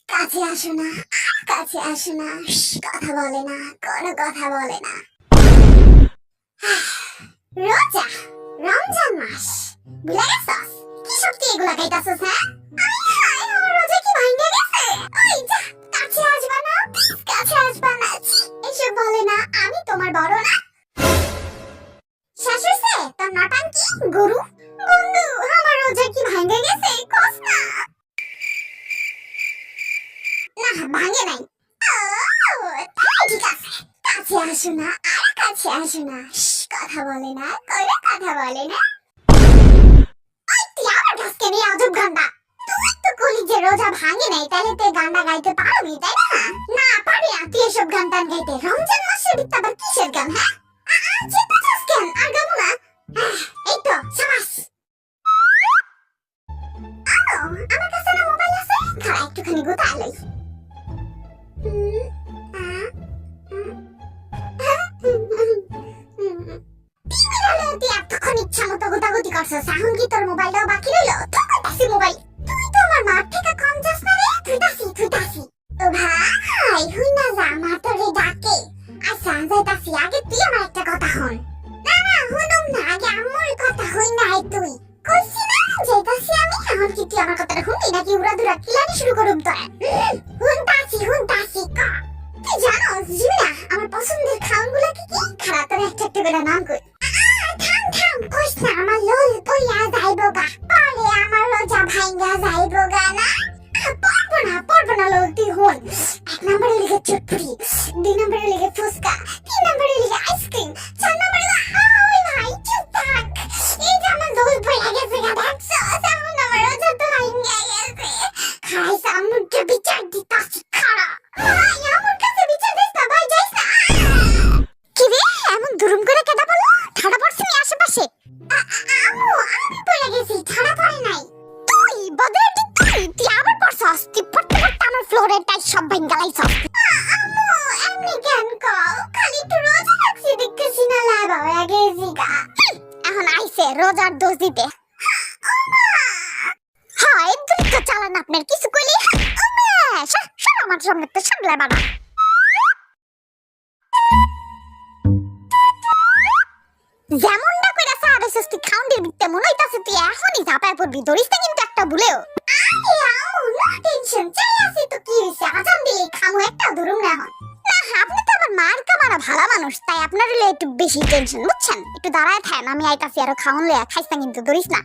কাছে আসো না, কাছে আসো না, কথা বলে না, কোনো কথা বলে না। রোজা, রমজান মাস, ভুলে গেছস? কি শক্তি এগুলা খাইতাছস? হ্যাঁ, আয় হায়, আমার রোজা কি ভাঙে গেছে? ওই যা, কাছে আসবা না, প্লিজ কাছে আসবা না। এসব বলে না, আমি তোমার বড় না? শেষ হইছে তোর নাটাঙ্কি গরু? বন্ধু, আমার রোজা কি ভাঙে গেছে? কস না। না, ভাঙে নাই। তাই ঠিক আছে, কাছে আসো না, আর কাছে আসো না, কথা বলে না, কোনো কথা বলে না। ওই তুই আমার কাছে নিয়ে আজব গান্ডা। তুই তো কলি যে রোজা ভাঙে নাই, তাহলে তুই গান্ডা গাইতে পারবি, তাই না? না পারি না তুই এসব গান টান গাইতে। রমজান মাসের ভিতরে আবার কিসের গান? হ্যাঁ, চিন্তাছিস কেন? আর গাবো না। এই তো সাবাস। আমার কাছে না মোবাইল আছে, খাড়া একটুখানি গোতা লই। এতক্ষণ ইচ্ছা মতো গোতাগুতি করছস, এখন কি তোর মোবাইলটাও বাকি রইল? থুকাইতাছি মোবাইল। তুই তো আমার মার থেকে কম যাস না রে। থুইতাছি। ও ভাই, হুই না যা, মা তোরে ডাকে। আচ্ছা যাইতাছি, আগে তুই আমার একটা কথা হন। না হুনুম না, আগে আম্মুর কথা হই নাই তুই। কইছি না যাইতাছি আমি, এখন কি তুই আমার কথাটা শুনবি নাকি উড়াদুরা কিলানি শুরু করুম তোরা? হুনতাছি ক। তুই জানোস জিমিনা আমার পছন্দের খাওয়ানগুলো কি কি? খারাপ তোর একটা একটা করে নাম কই। থাম কইস না, আমার লোল পইয়া যাইবো গা, পরে আমার রোজা ভাঙ্গা যাইবো গা। না পড়বো না লোল, তুই হন। 1 নম্বরে লিখে চটপুরি, 2 নম্বরে লিখে ফুচকা, 3 নম্বরে লিখে আইসক্রিম, 4 নম্বরে ওই ভাই চুপ থাক। এই যে আমার লোল পইয়া গেছে গা, দেখছস? এখন আমার রোজা তো ভাঙ্গা গেছে। খাইস আম্মুকে বিচার দিতাছি, খাড়া। ভাই আমার কাছে বিচার দিস না, ভাই যাইস না। কি রে, এমন দুরুম করে কেডা বললো? ঠাড়া পড়ছে নি আশেপাশে? আম্মু, আমি পড়ে গেছি, ঠাড়া পড়ে নাই। তুই বদরে তুই আবার পড়ছস? তুই পড়তে আমার ফ্লোরের টাইস সব ভাঙ্গা লাইছস। আম্মু, এমনি কেন কও? খালি তো রোজা রাখছি দেখতেছি না, লাভ হয়ে গেছি গা। এখন আইছে রোজার দোষ দিতে। হয় দ্রুত চালান, আপনার কিছু কইলি আমার সামনে তো সামলে বানা। যেমনটা কইরা সারাইছস তুই খাউন্ডের বিতে মনে হইতাছে তুই এখনই ঝাপায় পড়বি, ধরিস না কিন্তু একটা ভুলেও। আরে আম্মু, না টেনশন, চাই আছে তো কি হইছে, আজান দিলে খামু একটা ধরুম না এখন। না, আপনি তো আমার মার কামারা ভালো মানুষ, তাই আপনার হলে একটু বেশি টেনশন, বুঝছেন? একটু দাঁড়ায় থাকেন, আমি আইতাছি, আরো খাওন লইয়া খাইস না কিন্তু, ধরিস না।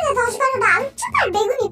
10-12 আলু চপ আর বেগুনি